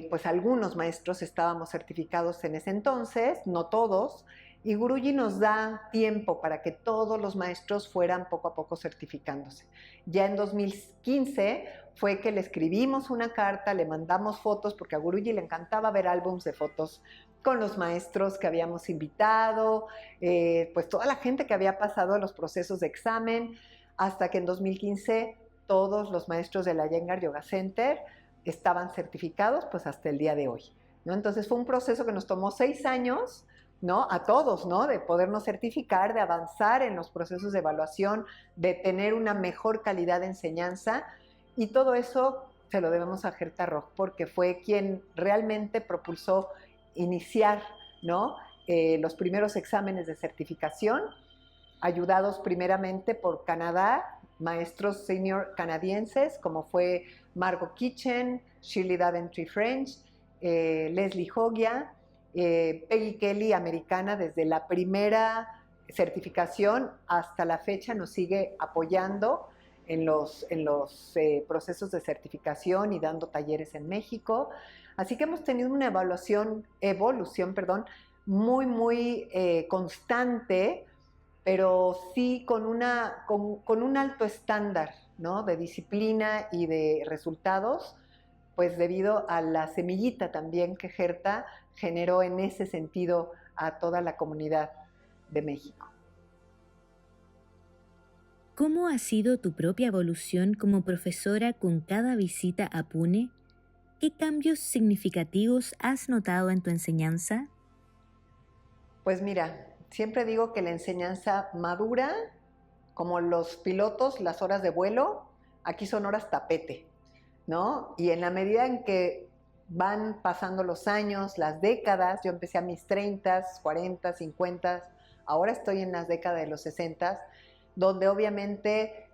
B: pues algunos maestros estábamos certificados en ese entonces, no todos, y Guruji nos da tiempo para que todos los maestros fueran poco a poco certificándose. Ya en 2015 fue que le escribimos una carta, le mandamos fotos, porque a Guruji le encantaba ver álbumes de fotos con los maestros que habíamos invitado, pues toda la gente que había pasado los procesos de examen, hasta que en 2015 todos los maestros de la Iyengar Yoga Center estaban certificados, pues hasta el día de hoy, ¿no? Entonces fue un proceso que nos tomó 6 años, ¿no? A todos, ¿no? De podernos certificar, de avanzar en los procesos de evaluación, de tener una mejor calidad de enseñanza, y todo eso se lo debemos a Herta Rock, porque fue quien realmente propulsó iniciar, ¿no? Los primeros exámenes de certificación, ayudados primeramente por Canadá, maestros senior canadienses, como fue Margot Kitchen, Shirley Daventry French, Leslie Hogia, Peggy Kelly, americana, desde la primera certificación hasta la fecha nos sigue apoyando en los procesos de certificación y dando talleres en México. Así que hemos tenido una evolución, muy, muy constante, pero sí con un alto estándar, ¿no?, de disciplina y de resultados, pues debido a la semillita también que Gerta generó en ese sentido a toda la comunidad de México.
A: ¿Cómo ha sido tu propia evolución como profesora con cada visita a Pune? ¿Qué cambios significativos has notado en tu enseñanza?
B: Pues mira, siempre digo que la enseñanza madura, como los pilotos, las horas de vuelo, aquí son horas tapete, ¿no? Y en la medida en que van pasando los años, las décadas, yo empecé a mis 30, 40, 50, ahora estoy en las décadas de los 60, donde obviamente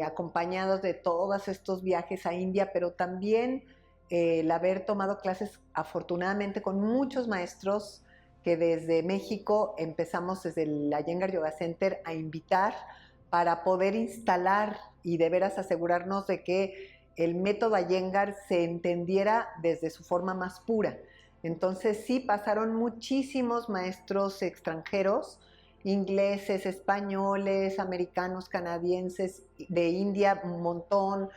B: acompañados de todos estos viajes a India, pero también el haber tomado clases afortunadamente con muchos maestros que desde México empezamos desde el Iyengar Yoga Center a invitar para poder instalar y de veras asegurarnos de que el método Iyengar se entendiera desde su forma más pura. Entonces sí pasaron muchísimos maestros extranjeros, ingleses, españoles, americanos, canadienses, de India un montón,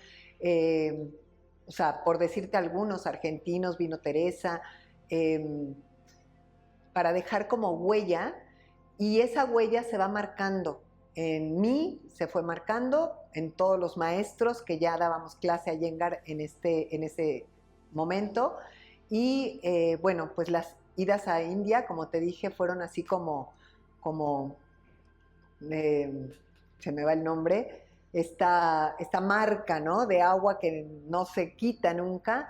B: o sea, por decirte algunos, argentinos, vino Teresa, para dejar como huella, y esa huella se va marcando. En mí se fue marcando, en todos los maestros que ya dábamos clase a Iyengar en ese momento. Y bueno, pues las idas a India, como te dije, fueron así como se me va el nombre, esta marca, ¿no?, de agua que no se quita nunca,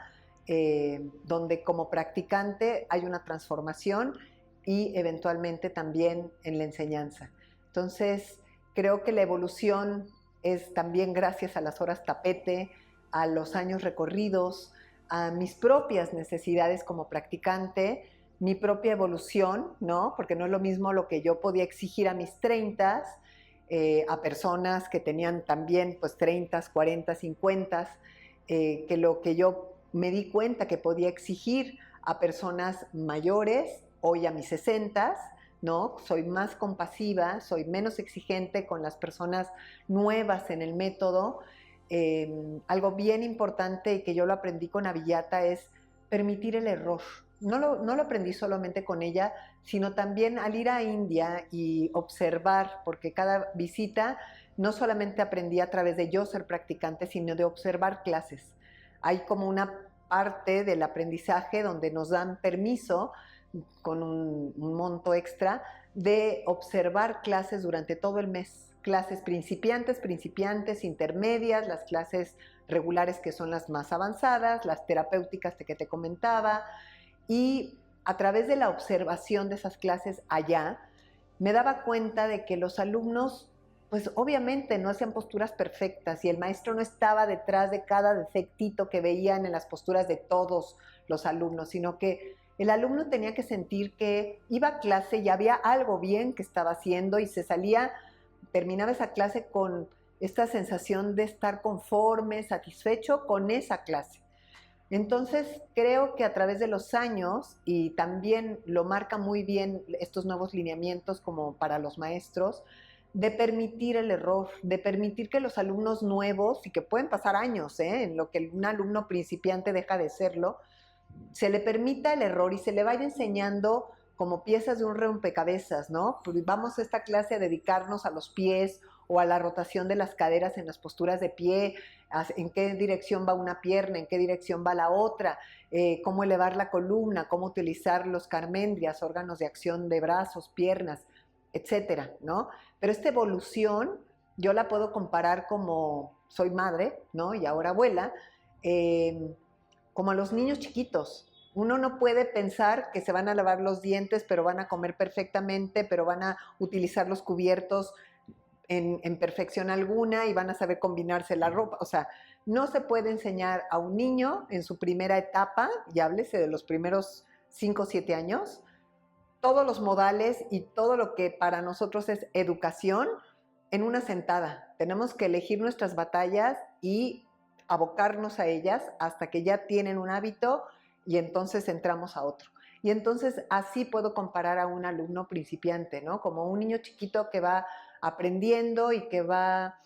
B: donde como practicante hay una transformación y eventualmente también en la enseñanza. Entonces, creo que la evolución es también gracias a las horas tapete, a los años recorridos, a mis propias necesidades como practicante, mi propia evolución, ¿no? Porque no es lo mismo lo que yo podía exigir a mis 30 a personas que tenían también pues 30, 40, 50, que lo que yo me di cuenta que podía exigir a personas mayores, hoy a mis 60, ¿no? Soy más compasiva, soy menos exigente con las personas nuevas en el método. Algo bien importante y que yo lo aprendí con Abhijata es permitir el error. No lo aprendí solamente con ella, sino también al ir a India y observar, porque cada visita no solamente aprendí a través de yo ser practicante, sino de observar clases. Hay como una parte del aprendizaje donde nos dan permiso con un monto extra de observar clases durante todo el mes. Clases principiantes, intermedias, las clases regulares que son las más avanzadas, las terapéuticas que te comentaba, y a través de la observación de esas clases allá, me daba cuenta de que los alumnos, pues obviamente no hacían posturas perfectas y el maestro no estaba detrás de cada defectito que veían en las posturas de todos los alumnos, sino que el alumno tenía que sentir que iba a clase y había algo bien que estaba haciendo y se salía, terminaba esa clase con esta sensación de estar conforme, satisfecho con esa clase. Entonces, creo que a través de los años, y también lo marca muy bien estos nuevos lineamientos como para los maestros, de permitir el error, de permitir que los alumnos nuevos, y que pueden pasar años, en lo que un alumno principiante deja de serlo, se le permita el error y se le vaya enseñando como piezas de un rompecabezas, ¿no? Pues vamos a esta clase a dedicarnos a los pies o a la rotación de las caderas en las posturas de pie, en qué dirección va una pierna, en qué dirección va la otra, cómo elevar la columna, cómo utilizar los carmendrias, órganos de acción de brazos, piernas, etcétera, ¿no? Pero esta evolución yo la puedo comparar como soy madre, ¿no? Y ahora abuela, como a los niños chiquitos. Uno no puede pensar que se van a lavar los dientes, pero van a comer perfectamente, pero van a utilizar los cubiertos en perfección alguna y van a saber combinarse la ropa. O sea, no se puede enseñar a un niño en su primera etapa, y háblese de los primeros 5 o 7 años, todos los modales y todo lo que para nosotros es educación en una sentada. Tenemos que elegir nuestras batallas y abocarnos a ellas hasta que ya tienen un hábito y entonces entramos a otro. Y entonces así puedo comparar a un alumno principiante, ¿no? Como un niño chiquito que va aprendiendo y que va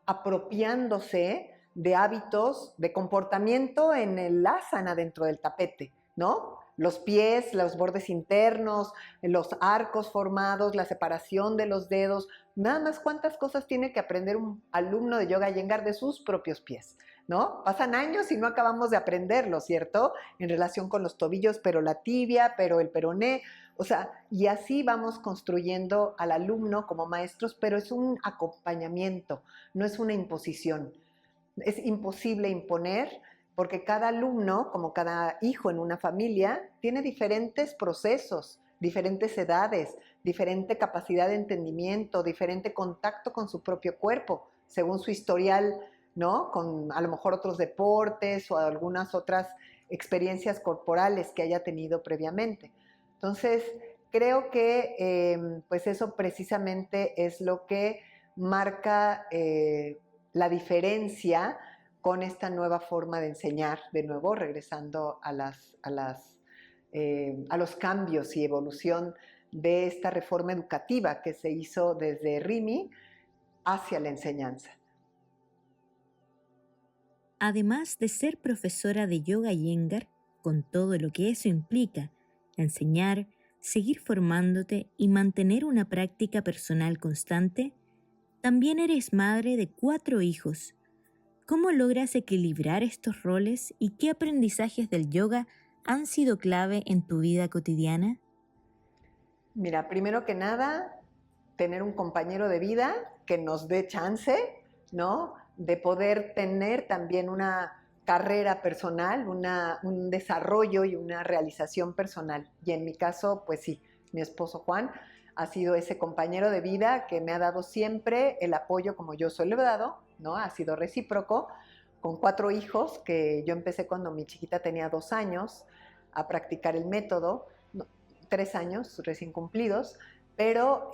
B: apropiándose de hábitos, de comportamiento en el asana dentro del tapete, ¿no? Los pies, los bordes internos, los arcos formados, la separación de los dedos, nada más cuántas cosas tiene que aprender un alumno de yoga Iyengar de sus propios pies, ¿no? Pasan años y no acabamos de aprenderlo, ¿cierto? En relación con los tobillos, pero la tibia, pero el peroné, o sea, y así vamos construyendo al alumno como maestros, pero es un acompañamiento, no es una imposición. Es imposible imponer porque cada alumno, como cada hijo en una familia, tiene diferentes procesos, diferentes edades, diferente capacidad de entendimiento, diferente contacto con su propio cuerpo, según su historial, ¿no? Con a lo mejor otros deportes o algunas otras experiencias corporales que haya tenido previamente. Entonces, creo que pues eso precisamente es lo que marca la diferencia con esta nueva forma de enseñar, de nuevo regresando a los cambios y evolución de esta reforma educativa que se hizo desde Rimi hacia la enseñanza.
A: Además de ser profesora de yoga Iyengar, con todo lo que eso implica, enseñar, seguir formándote y mantener una práctica personal constante, también eres madre de 4 hijos. ¿Cómo logras equilibrar estos roles y qué aprendizajes del yoga han sido clave en tu vida cotidiana?
B: Mira, primero que nada, tener un compañero de vida que nos dé chance, ¿no? De poder tener también una carrera personal, un desarrollo y una realización personal. Y en mi caso, pues sí, mi esposo Juan ha sido ese compañero de vida que me ha dado siempre el apoyo como yo se lo he dado, ¿no? Ha sido recíproco, con 4 hijos, que yo empecé cuando mi chiquita tenía 2 años a practicar el método, 3 años recién cumplidos, pero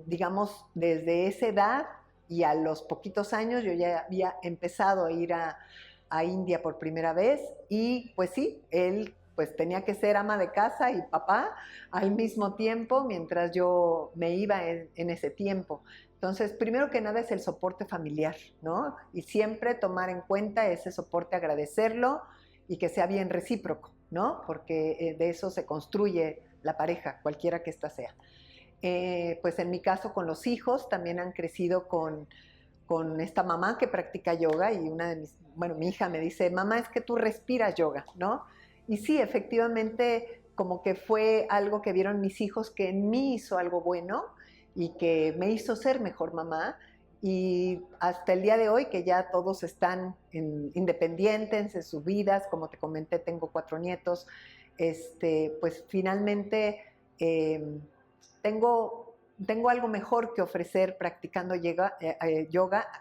B: digamos desde esa edad y a los poquitos años yo ya había empezado a ir a India por primera vez y pues sí, él pues tenía que ser ama de casa y papá al mismo tiempo mientras yo me iba en ese tiempo. Entonces, primero que nada es el soporte familiar, ¿no? Y siempre tomar en cuenta ese soporte, agradecerlo y que sea bien recíproco, ¿no? Porque de eso se construye la pareja, cualquiera que ésta sea. Pues en mi caso con los hijos también han crecido con esta mamá que practica yoga y mi hija me dice, mamá, es que tú respiras yoga, ¿no? Y sí, efectivamente, como que fue algo que vieron mis hijos que en mí hizo algo bueno y que me hizo ser mejor mamá. Y hasta el día de hoy, que ya todos están independientes en sus vidas, como te comenté, tengo 4 nietos, pues finalmente tengo algo mejor que ofrecer practicando yoga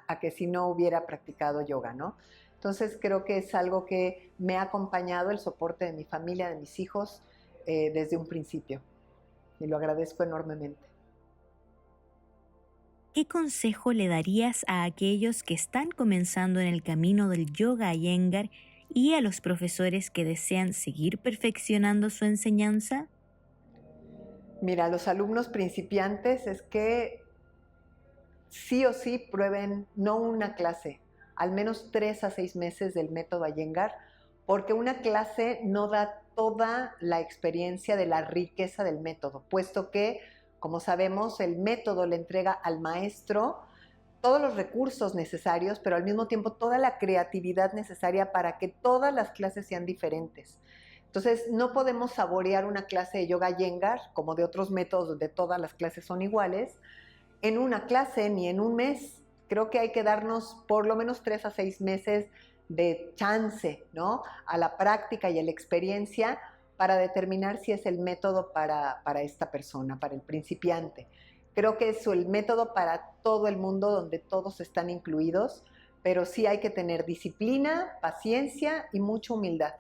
B: a que si no hubiera practicado yoga, ¿no? Entonces creo que es algo que me ha acompañado el soporte de mi familia, de mis hijos, desde un principio. Y lo agradezco enormemente.
A: ¿Qué consejo le darías a aquellos que están comenzando en el camino del yoga Iyengar y a los profesores que desean seguir perfeccionando su enseñanza?
B: Mira, los alumnos principiantes es que sí o sí prueben no una clase, al menos 3 a 6 meses del método Iyengar, porque una clase no da toda la experiencia de la riqueza del método, puesto que, como sabemos, el método le entrega al maestro todos los recursos necesarios, pero al mismo tiempo toda la creatividad necesaria para que todas las clases sean diferentes. Entonces, no podemos saborear una clase de yoga Iyengar, como de otros métodos donde todas las clases son iguales, en una clase ni en un mes. Creo que hay que darnos por lo menos 3 a 6 meses de chance, ¿no? A la práctica y a la experiencia para determinar si es el método para esta persona, para el principiante. Creo que es el método para todo el mundo, donde todos están incluidos, pero sí hay que tener disciplina, paciencia y mucha humildad.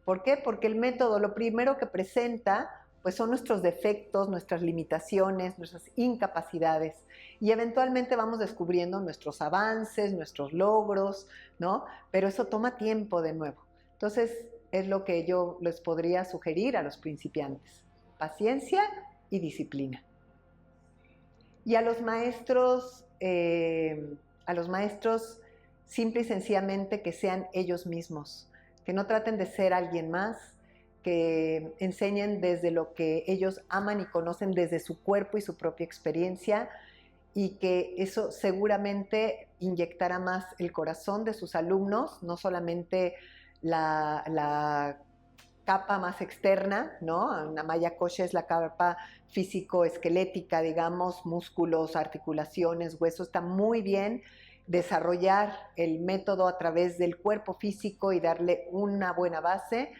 B: ¿Por qué? Porque el método lo primero que presenta pues son nuestros defectos, nuestras limitaciones, nuestras incapacidades y eventualmente vamos descubriendo nuestros avances, nuestros logros, ¿no? Pero eso toma tiempo de nuevo. Entonces es lo que yo les podría sugerir a los principiantes: paciencia y disciplina. Y a los maestros simple y sencillamente que sean ellos mismos, que no traten de ser alguien más, que enseñen desde lo que ellos aman y conocen, desde su cuerpo y su propia experiencia, y que eso seguramente inyectará más el corazón de sus alumnos, no solamente la capa más externa, ¿no? Una malla kosha es la capa físico-esquelética, digamos, músculos, articulaciones, huesos, está muy bien desarrollar el método a través del cuerpo físico y darle una buena base,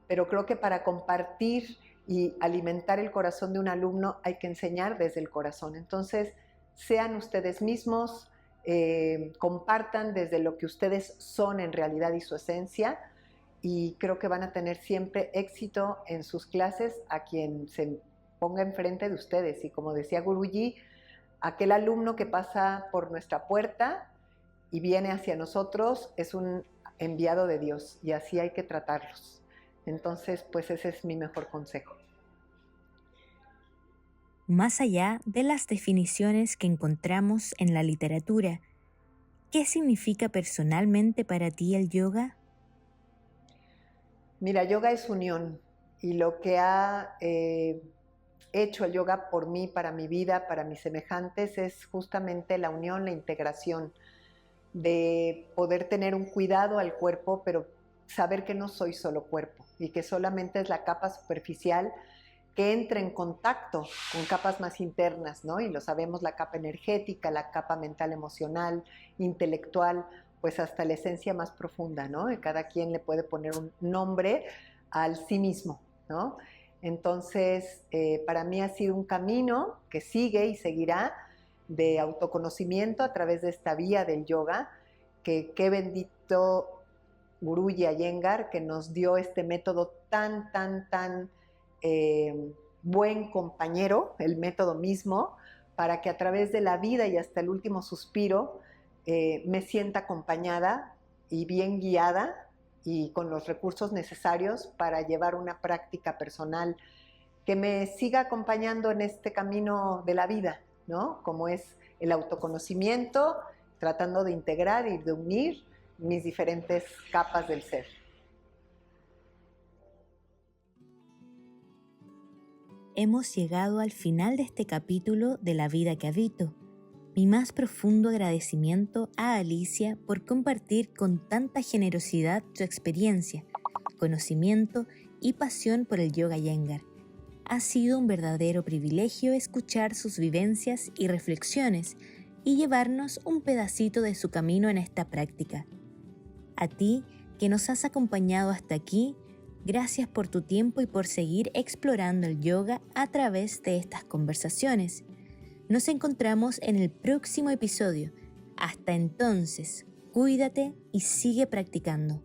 B: pero creo que para compartir y alimentar el corazón de un alumno hay que enseñar desde el corazón. Entonces, sean ustedes mismos, compartan desde lo que ustedes son en realidad y su esencia, y creo que van a tener siempre éxito en sus clases a quien se ponga enfrente de ustedes. Y como decía Guruji, aquel alumno que pasa por nuestra puerta y viene hacia nosotros es un enviado de Dios, y así hay que tratarlos. Entonces, pues ese es mi mejor consejo.
A: Más allá de las definiciones que encontramos en la literatura, ¿qué significa personalmente para ti el yoga?
B: Mira, yoga es unión, y lo que ha hecho el yoga por mí, para mi vida, para mis semejantes, es justamente la unión, la integración, de poder tener un cuidado al cuerpo, pero saber que no soy solo cuerpo y que solamente es la capa superficial que entra en contacto con capas más internas, ¿no? Y lo sabemos, la capa energética, la capa mental, emocional, intelectual, pues hasta la esencia más profunda, ¿no? Y cada quien le puede poner un nombre al sí mismo, ¿no? Entonces, para mí ha sido un camino que sigue y seguirá de autoconocimiento a través de esta vía del yoga, que qué bendito Guruji Iyengar que nos dio este método tan buen compañero, el método mismo, para que a través de la vida y hasta el último suspiro me sienta acompañada y bien guiada y con los recursos necesarios para llevar una práctica personal que me siga acompañando en este camino de la vida, ¿no? Como es el autoconocimiento, tratando de integrar y de unir mis diferentes capas del ser.
A: Hemos llegado al final de este capítulo de La vida que habito. Mi más profundo agradecimiento a Alicia por compartir con tanta generosidad su experiencia, conocimiento y pasión por el yoga Iyengar. Ha sido un verdadero privilegio escuchar sus vivencias y reflexiones y llevarnos un pedacito de su camino en esta práctica. A ti, que nos has acompañado hasta aquí, gracias por tu tiempo y por seguir explorando el yoga a través de estas conversaciones. Nos encontramos en el próximo episodio. Hasta entonces, cuídate y sigue practicando.